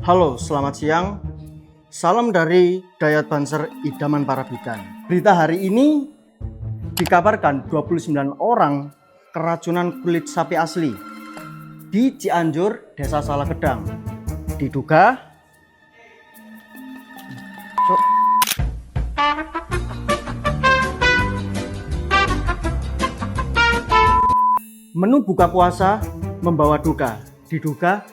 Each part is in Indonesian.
Halo, selamat siang. Salam dari Dayat Banser Idaman Parabitan. Berita hari ini dikabarkan 29 orang keracunan kulit sapi asli di Cianjur, Desa Salagedang. Diduga menu buka puasa membawa duka. Diduga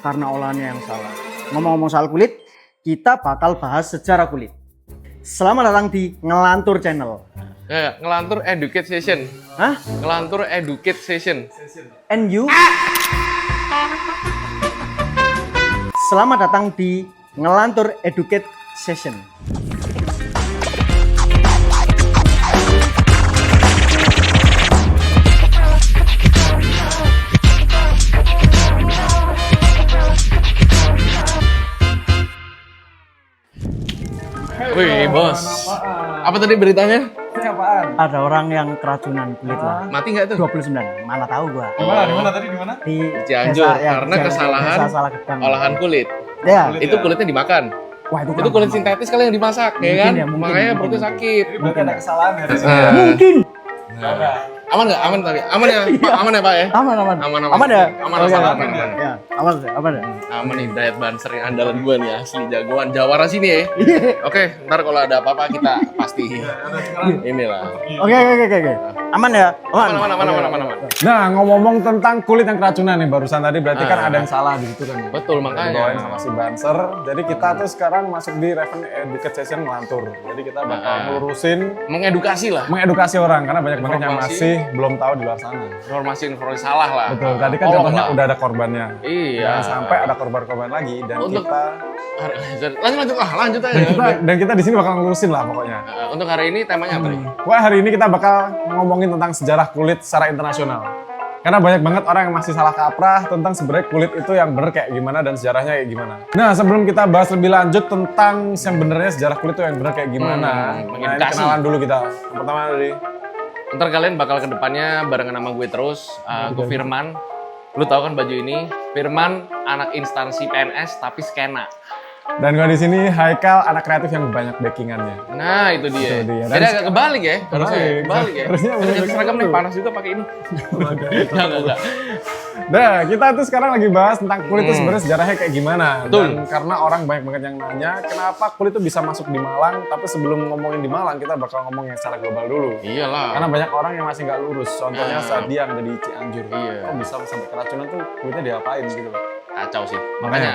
karena olahannya yang salah. Ngomong-ngomong soal kulit, kita bakal bahas sejarah kulit. Selamat datang di Ngelantur Channel. Ngelantur Educate Session. Hah? Ngelantur Educate Session. And you? Selamat datang di Ngelantur Educate Session. Wih, bos. Apa tadi beritanya? Ini apaan? Ada orang yang keracunan kulit lah. Mati nggak tuh? 29. Mana tahu gua. Di mana tadi di mana? Di Cianjur, ya, karena Cianjur, kesalahan Desa Salagedang. olahan kulit. Ya. Kulit. Itu Ya. kulitnya dimakan. Wah, itu Itu kulit sintetis kali yang dimasak, ya Mungkin kan? ya, mungkin, Makanya mungkin. perutnya sakit. Jadi berarti ada kesalahan dari sini. Nah. Mungkin. Ada. Aman nggak? Aman tadi? Aman ya, Pak? Aman ya, Pak ya? Aman. Aman, Aman ya? Aman, Oke, aman, aman. aman. Ya, aman ya? Aman nih, Dayat Banser yang andalan gua nih, asli jagoan Jawara sini ya. Oke, ntar kalau ada apa-apa kita pasti inilah. Oke. Aman ya? Aman. Nah, ngomong-ngomong tentang kulit yang keracunan nih barusan tadi berarti kan ada yang salah di situ kan. Betul, Dibawain makanya. sama si Banser. Jadi kita tuh sekarang masuk di Raven Educate Session Ngelantur. Jadi kita bakal ngurusin Mengedukasi lah. mengedukasi orang karena banyak banget yang Informasi. masih belum tahu di luar sana. Informasi salah lah. Betul. Tadi kan Tolong contohnya lah. udah ada korbannya. Iya. Jangan sampai ada korban-korban lagi dan Untuk- kita lanjut aja. dan kita di sini bakal ngurusin lah pokoknya. Untuk hari ini temanya apa nih? Wah, hari ini kita bakal ngomongin tentang sejarah kulit secara internasional. Karena banyak banget orang yang masih salah kaprah tentang sebenarnya kulit itu yang bener kayak gimana dan sejarahnya kayak gimana. Nah, sebelum kita bahas lebih lanjut tentang yang benernya sejarah kulit itu yang bener kayak gimana. Nah, ini mengedukasi. kenalan dulu kita. Yang pertama dari Ntar kalian bakal ke depannya barengan sama gue terus. Gue Firman. Lu tahu kan baju ini? Firman anak instansi PNS tapi skena. dan gue di sini Haikal, anak kreatif yang banyak backingannya. Nah, itu dia. Itu dia. Jadi agak kebalik ya. Harusnya Kebalik. kebalik ya. Harusnya Aduh, bener ganti seragam nih, gitu. panas juga pakai ini. Enggak. Nah, kita tuh sekarang lagi bahas tentang kulit itu sebenarnya sejarahnya kayak gimana. Betul. Dan karena orang banyak banget yang nanya, kenapa kulit itu bisa masuk di Malang, tapi sebelum ngomongin di Malang, kita bakal ngomong yang secara global dulu. Iyalah. Karena banyak orang yang masih nggak lurus. Contohnya Nah. saat dia yang ada di Cianjur. Iya. Kok bisa sampai keracunan tuh kulitnya diapain gitu. Kacau sih. Makanya.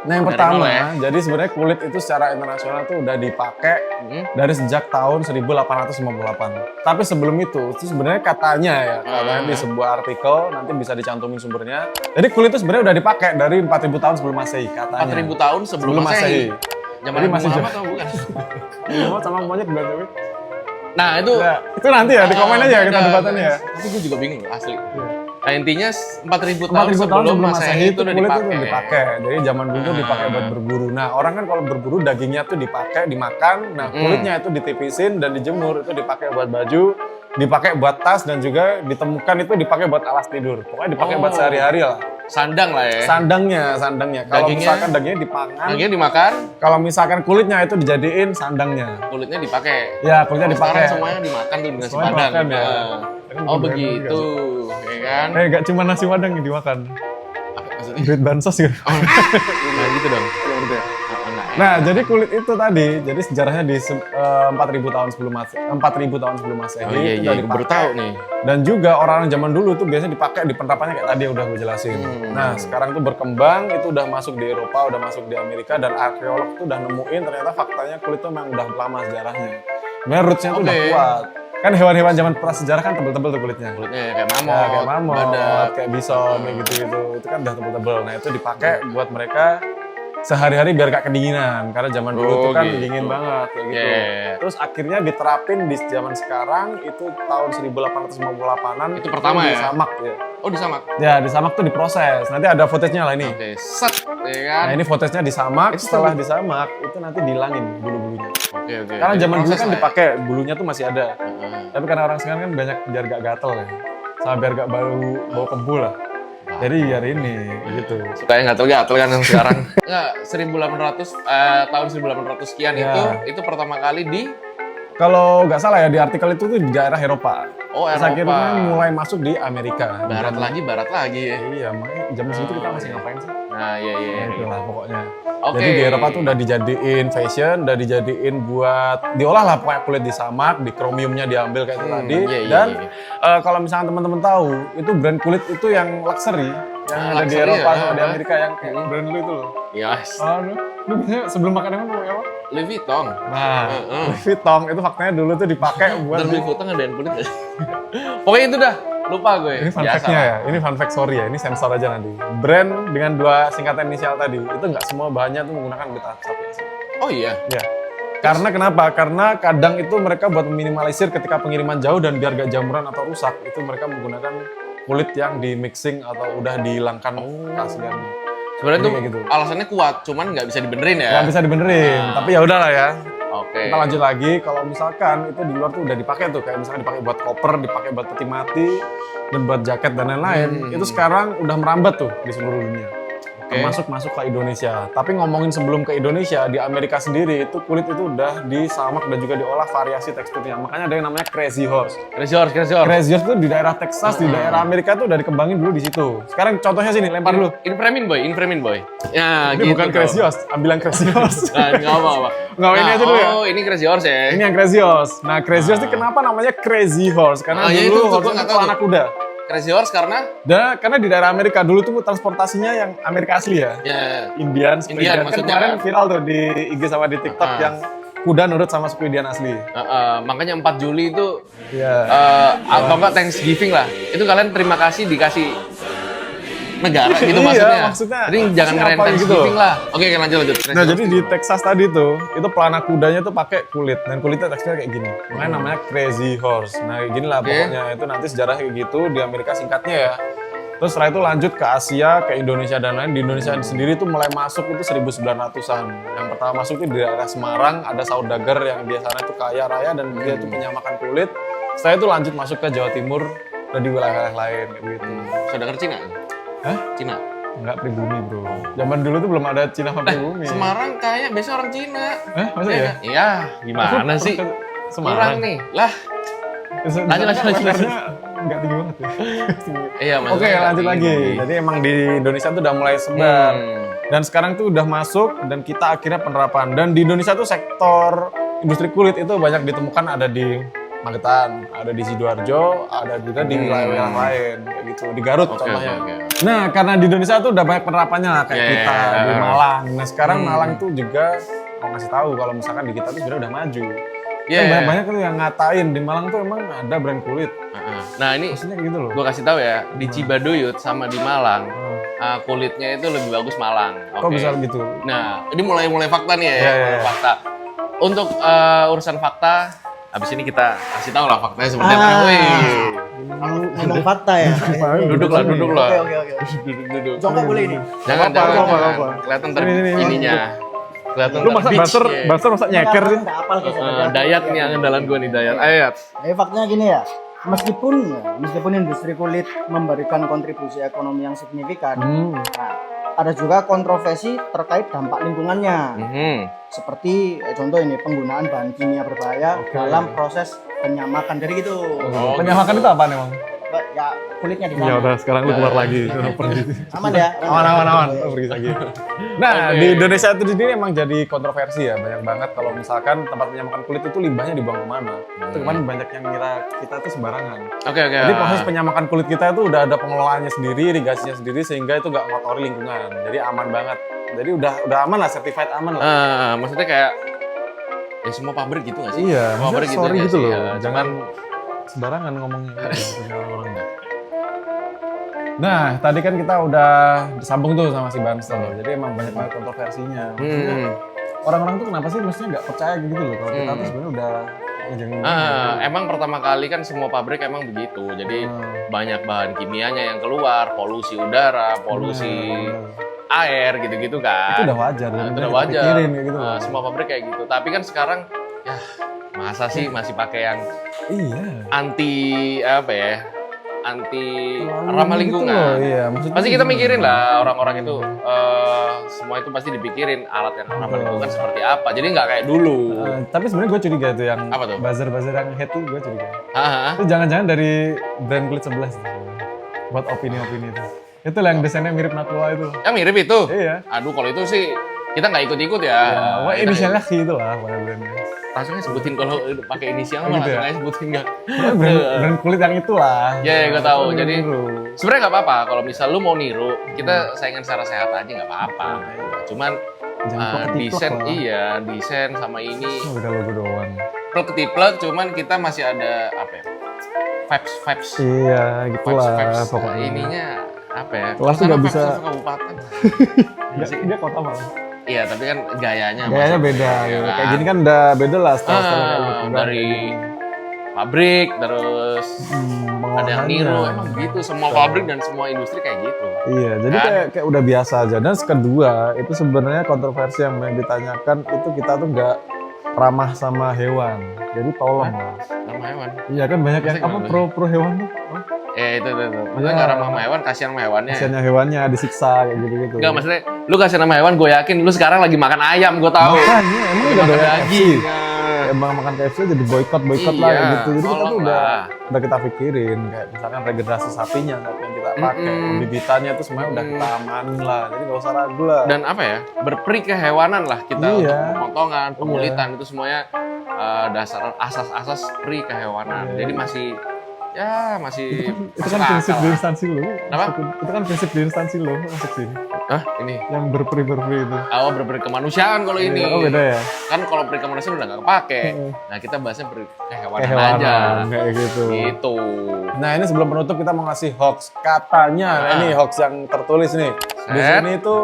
Nah, yang Dari pertama, nol ya. jadi sebenarnya kulit itu secara internasional tuh udah dipakai dari sejak tahun 1858. Tapi sebelum itu sebenarnya katanya ya, katanya di sebuah artikel nanti bisa dicantumin sumbernya. Jadi kulit itu sebenarnya udah dipakai dari 4000 tahun sebelum Masehi katanya. 4000 tahun sebelum Masehi. Zaman Jadi Nabi masih Muhammad atau bukan? Mau sama monyet bukan tapi. Nah, itu Nah, itu nanti ya di komen aja ya kita debatannya ya. Tapi gue juga bingung loh, asli. Nah, intinya 4000 4000 tahun sebelum Masehi itu udah kulit itu dipakai. udah dipakai. Jadi zaman dulu tuh dipakai buat berburu. Nah, orang kan kalau berburu dagingnya tuh dipakai, dimakan. Nah, kulitnya itu ditipisin dan dijemur, itu dipakai buat baju, dipakai buat tas dan juga ditemukan itu dipakai buat alas tidur. Pokoknya dipakai buat Oh. sehari-hari lah. Sandang lah ya. Sandangnya. Kalau Dagingnya? misalkan dagingnya dipangan, Dagingnya dimakan, kalau misalkan kulitnya itu dijadiin sandangnya. kulitnya dipakai. Ya, kulitnya dipakai. Sekarang semuanya dimakan tuh dengan nasi Semuanya padang. dimakan, ya. Nah. Oh begitu, ya kan? Gak cuma nasi padang yang dimakan. Apa maksudnya? Duit bansos gitu. Nah gitu dong. Enggak. Enggak, ya. Nah, jadi kulit itu tadi, jadi sejarahnya di 4000 tahun sebelum Masehi, 4000 tahun sebelum Masehi Oh iya itu iya, udah gue baru dipakai. tahu nih. Dan juga orang-orang zaman dulu tuh biasanya dipakai di penerapannya kayak tadi yang udah gue jelasin. Nah, sekarang tuh berkembang, itu udah masuk di Eropa, udah masuk di Amerika, dan arkeolog tuh udah nemuin ternyata faktanya kulit tuh memang udah lama sejarahnya. Sebenarnya roots-nya tuh udah Oke. kuat. Kan hewan-hewan zaman prasejarah kan tebel-tebel tuh kulitnya. Kulitnya kayak mamut, Ya, kayak mamut, badak. kayak bison, kayak gitu-gitu. Itu kan udah tebel-tebel. Nah, itu dipakai buat mereka sehari-hari biar gak kedinginan. Karena zaman dulu Oh, tuh kan gitu. dingin banget kayak gitu. Yeah. Terus akhirnya diterapin di zaman sekarang itu tahun 1858-an. Itu pertama ya? Disamak ya. Oh disamak. Ya, disamak tuh diproses. Nanti ada footage-nya lah ini. Oke, set, ya kan? Nah, ini footage-nya disamak. Itu Setelah disamak, itu nanti dilangin bulu-bulunya. Oke. Karena Jadi zaman dulu proses kan lah ya. dipakai, bulunya tuh masih ada. Heeh. Tapi karena orang sekarang kan banyak biar gak gatel ya. Sama biar gak bau kebul lah. Jadi hari ini gitu. Supaya gatel-gatel kan yang sekarang. Enggak, tahun 1800 sekian Ya. itu pertama kali di Kalau nggak salah ya di artikel itu tuh di daerah Eropa. Oh, Terus Eropa. akhirnya mulai masuk di Amerika. barat lagi ya. Iya, makanya jam segitu kita masih ngapain sih? Nah, iya. Ya, itulah pokoknya. Oke. Jadi di Eropa tuh udah dijadiin fashion, udah dijadiin buat diolah lah pokoknya kulit disamak, di kromiumnya diambil kayak itu tadi. iya. Dan kalau misalnya teman-teman tahu, itu brand kulit itu yang luxury, yang ada di luxury Eropa ya? sama di Amerika yang kayak brand lu itu loh. Yes. Aduh, lu biasanya sebelum makan emang pakai apa? Louis Vuitton. Nah, Louis Vuitton itu faktanya dulu tuh dipakai buat Dan Louis Vuitton ngadain kulit gak sih? Pokoknya itu dah, lupa gue. ini fun Biasa fact-nya lah. ya, ini fun fact sorry ya, ini sensor aja nanti. Brand dengan 2 singkatan inisial tadi, itu nggak semua bahannya tuh menggunakan kulit sapi. Oh iya. Ya. Karena kenapa? Karena kadang itu mereka buat meminimalisir ketika pengiriman jauh dan biar gak jamuran atau rusak, itu mereka menggunakan kulit yang di mixing atau udah dihilangkan keasliannya. Sebenarnya Jadi tuh kayak gitu. alasannya kuat, cuman nggak bisa dibenerin ya. Nggak bisa dibenerin, tapi ya udahlah ya. Oke. Kita lanjut lagi, kalau misalkan itu di luar tuh udah dipakai tuh, kayak misalnya dipakai buat koper, dipakai buat peti mati, dan buat jaket dan lain-lain. Itu sekarang udah merambat tuh di seluruh dunia. Termasuk masuk ke Indonesia. Tapi ngomongin sebelum ke Indonesia, di Amerika sendiri itu kulit itu udah disamak dan juga diolah variasi teksturnya. Makanya ada yang namanya Crazy Horse. Crazy Horse. Crazy Horse itu di daerah Texas, di daerah Amerika tuh udah dikembangin dulu di situ. Sekarang contohnya sini, lempar dulu. Inframin boy. Ya, Ini gitu bukan dong. Crazy Horse, ambilan Crazy Horse. Nah, nggak apa-apa. Nggak, ini aja dulu ya. Oh, ini Crazy Horse ya. Ini yang Crazy Horse. Nah, Crazy Horse itu kenapa namanya Crazy Horse? Karena ya dulu itu gua horse nggak itu tahu anak tuh. kuda. Crazy Horse karena Dan karena di daerah Amerika dulu tuh transportasinya yang Amerika asli ya. ya Indian, Indian, kan maksudnya. kemarin viral tuh di IG sama di TikTok yang kuda nurut sama suku Indian asli. makanya 4 Juli itu Iya. apa enggak Thanksgiving lah. Itu kalian terima kasih dikasih negara gitu Iya, maksudnya. maksudnya Jadi jangan siapa ngerayain gitu. Thanksgiving lah. Oke, lanjut. Nah, jadi di Texas tadi tuh, itu pelana kudanya tuh pakai kulit dan kulitnya teksturnya kayak gini. Makanya namanya Crazy Horse. Nah, kayak gini lah pokoknya. Itu nanti sejarahnya kayak gitu di Amerika singkatnya ya. Terus setelah itu lanjut ke Asia, ke Indonesia dan lain. Di Indonesia sendiri tuh mulai masuk itu 1900-an. Yang pertama masuk itu di daerah Semarang, ada saudagar yang biasanya tuh kaya raya dan dia tuh penyamakan kulit. Setelah itu lanjut masuk ke Jawa Timur dan di wilayah lain kayak gitu. Saudagar Cina. Hah? Cina. Enggak, pribumi bro. Zaman dulu tuh belum ada Cina sama pribumi. Semarang kayak biasa orang Cina. Masa ya? Iya, gimana sih? Semarang. Kurang nih. Lah, lanjut. Enggak tinggi banget ya. iya Oke, maksudnya lanjut lagi. tinggi. Jadi emang di Indonesia tuh udah mulai sebar. Hmm. Dan sekarang tuh udah masuk dan kita akhirnya penerapan. Dan di Indonesia tuh sektor industri kulit itu banyak ditemukan ada di Magetan, ada di Sidoarjo, ada juga di wilayah lain kayak gitu. Di Garut contohnya. Oke. Nah, karena di Indonesia tuh udah banyak penerapannya lah kayak Yeah. kita di Malang. Nah, sekarang Malang tuh juga mau ngasih tahu kalau misalkan di kita tuh sebenarnya udah maju. Iya. Kan banyak-banyak tuh yang ngatain di Malang tuh emang ada brand kulit. Nah, ini Maksudnya kayak gitu loh. gue kasih tahu ya, di Cibaduyut sama di Malang, kulitnya itu lebih bagus Malang. Kok Oke. bisa gitu? Nah, ini mulai fakta nih ya, Iya. mulai fakta. Untuk urusan fakta, habis ini kita kasih tahu lah faktanya seperti apa. Wih. Ngomong fakta ya. Duduk lah. Oke. Duduk. Jongkok boleh ini. Jangan. apa. Kelihatan Ini. ininya. Kelihatan Lu masa beach, Buster masa nyeker sih? Nggak apal kayak Dayat nih andalan gue nih, Dayat. Ayat. Jadi faktanya gini ya, meskipun industri kulit memberikan kontribusi ekonomi yang signifikan, nah, ada juga kontroversi terkait dampak lingkungannya. Seperti contoh ini penggunaan bahan kimia berbahaya dalam proses penyamakan. Jadi gitu. Penyamakan itu apa emang? Ya kulitnya di Ya sana. udah, sekarang lu keluar lagi. Pergi. Aman ya? Aman. Lu pergi lagi. Nah, di Indonesia itu sendiri emang jadi kontroversi ya. Banyak banget kalau misalkan tempat penyamakan kulit itu limbahnya dibuang kemana. Itu kemarin banyak yang ngira kita itu sembarangan. Oke. Jadi proses penyamakan kulit kita itu udah ada pengelolaannya sendiri, irigasinya sendiri, sehingga itu nggak ngotori lingkungan. Jadi aman banget. Jadi udah aman lah, certified aman lah. Maksudnya kayak ya semua pabrik gitu nggak sih? Iya, Semua pabrik maksudnya sorry nggak gitu sih? loh. Ya, Jangan sembarangan ngomongnya. Orang. Nah, tadi kan kita udah disambung tuh sama si Banster. Jadi emang banyak banget kontroversinya. Maksudnya, orang-orang tuh kenapa sih mestinya nggak percaya gitu loh kalau kita tuh sebenarnya udah ngejengin. Emang pertama kali kan semua pabrik emang begitu. Jadi banyak bahan kimianya yang keluar, polusi udara, polusi air gitu-gitu kan. Itu udah wajar. Itu udah kita wajar. pikirin kayak gitu. Semua pabrik kayak gitu. Tapi kan sekarang ya masa sih masih pakai yang Iya. anti apa ya? anti Terlalu ramah gitu lingkungan. loh, iya, maksudnya Pasti kita gimana? mikirin lah orang-orang itu semua itu pasti dipikirin alat yang ramah lingkungan seperti apa. Jadi nggak kayak dulu. Tapi sebenarnya gue curiga itu yang Apa tuh? buzzer-buzzer yang head tuh gue curiga. Hah? Itu jangan-jangan dari brand kulit 11 tuh. Buat opini-opini itu. Itu lah yang desainnya mirip Nakua itu. Yang mirip itu? Iya. Aduh kalau itu sih kita nggak ikut-ikut ya. Wah, Kita- inisialnya Ki itu lah brandnya. langsung aja sebutin kalau pakai inisial Oh, mah gitu langsung ya? aja sebutin nggak. Pokoknya brand kulit yang itulah. Ya, gue tahu. Itu Jadi niru. sebenarnya nggak apa-apa kalau misal lu mau niru, kita saingan secara sehat aja nggak apa-apa. Cuman Jangan plek-ketiplek desain lah. iya, desain sama ini Oh, udah logo doang. plek-ketiplek, cuman kita masih ada apa ya? Vibes Iya, gitulah pokoknya. ininya apa ya? Kelas tuh Karena nggak vibes bisa- kabupaten. Dia kota malah. Iya, tapi kan gayanya Gayanya masih- beda. ya gitu. kan? Kayak gini kan udah beda lah style kayak gitu. Udah dari kayak gini. pabrik terus ada yang niru, pengolahannya. emang begitu semua pabrik dan semua industri kayak gitu. Iya, jadi Kan? kayak udah biasa aja. Dan kedua, itu sebenarnya kontroversi yang ditanyakan itu kita tuh nggak ramah sama hewan. Jadi tolong lah. Nama hewan. Iya kan banyak yang Maksudnya apa pro hewan tuh. Itu. Maksudnya Iya. nggak ramah sama hewan, kasihan sama hewannya. Kasiannya hewannya disiksa kayak gitu-gitu. Enggak, maksudnya lu kasihan sama hewan, gue yakin lu sekarang lagi makan ayam, gue tahu. Makanya emang udah Makan doyan KFC. daging. Emang makan KFC jadi boykot lah Iya, kayak gitu. Jadi kita tuh tolonglah. udah kita pikirin kayak misalkan regenerasi sapinya sapi yang kita pakai, Mm-mm. bibitannya tuh semuanya udah kita amanin lah. Jadi nggak usah ragu lah. Dan apa ya, berperi kehewanan lah kita Iya. untuk pemotongan, pengulitan itu semuanya dasar asas-asas peri kehewanan. Iya. Jadi masih itu masuk kan prinsip akal di lah. instansi lo. Apa? Itu kan prinsip di instansi lo masuk sini. Hah, ini Yang berperi itu. berperi kemanusiaan kalau ini. Oh beda ya. Kan kalau peri kemanusiaan udah nggak kepake. Heeh. Nah kita bahasnya peri kehewanan, Kehewanan aja. kayak gitu. Gitu. Nah ini sebelum penutup kita mau ngasih hoax. Katanya ini hoax yang tertulis nih. Di Set. sini itu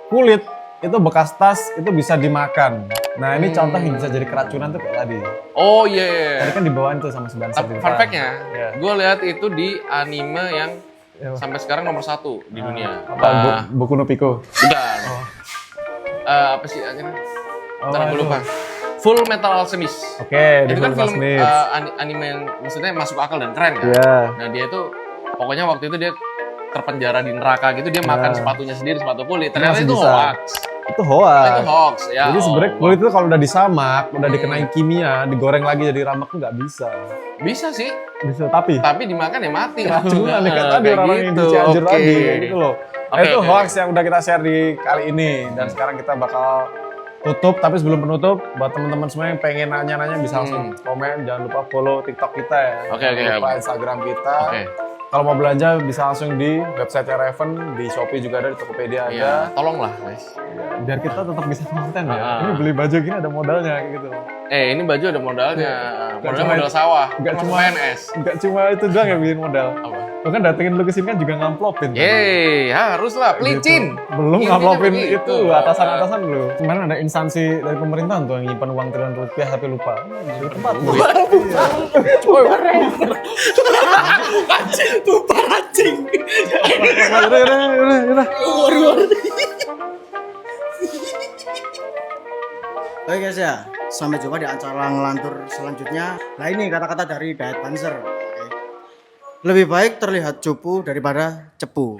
kulit itu bekas tas itu bisa dimakan. Nah ini contoh yang bisa jadi keracunan tuh kayak tadi. Oh iya. Tadi kan dibawain tuh sama sembilan Tapi fun fact-nya, Iya. gue lihat itu di anime yang Ya, sampai sekarang nomor 1 di dunia. apa Boku no Pico? Bukan. Oh. Apa sih akhirnya? Ntar gue itu. lupa. Full Metal Alchemist. Oke, Itu di kan film Smith. anime yang maksudnya masuk akal dan keren kan? Iya. Nah dia itu pokoknya waktu itu dia terpenjara di neraka gitu, dia makan sepatunya sendiri, sepatu kulit. Ternyata Masih itu bisa. hoax. Itu hoax. Itu hoax. Ya Jadi sebenarnya Allah. kulit itu kalau udah disamak, udah dikenain kimia, digoreng lagi jadi ramek tuh nggak bisa. Bisa sih, Bisa tapi tapi dimakan ya mati. keracunan nih kata tadi Kayak orang yang di gitu. Cianjur Oke. tadi kayak gitu loh. Nah, Oke, itu oke. hoax yang udah kita share di kali ini dan sekarang kita bakal tutup. Tapi sebelum penutup, buat teman-teman semua yang pengen nanya-nanya bisa langsung komen. Jangan lupa follow TikTok kita ya. Oke, Jangan oke, lupa oke. Instagram kita. Oke. Kalau mau belanja bisa langsung di website Raven, di Shopee juga ada, di Tokopedia ada. Ya, tolonglah guys. Biar kita tetap bisa konten ya. Ah. Ini beli baju gini ada modalnya kayak gitu. Ini baju ada modalnya. Nggak Modalnya cuma- modal sawah. nggak Termasuk cuma- PNS. Enggak cuma itu doang yang bikin modal. Apa? Lo kan datengin lu kesini kan juga ngamplopin. Yeay, haruslah pelicin. Gitu. Belum Intinya ngamplopin begitu. itu atasan-atasan lu. Kemarin ada instansi dari pemerintahan tuh yang nyimpan uang triliunan rupiah tapi lupa. Di tempat lu. Udah. Oke guys ya, sampai jumpa di acara ngelantur selanjutnya. Nah ini kata-kata dari Dayat Panzer. Oke. Lebih baik terlihat cupu daripada cepu.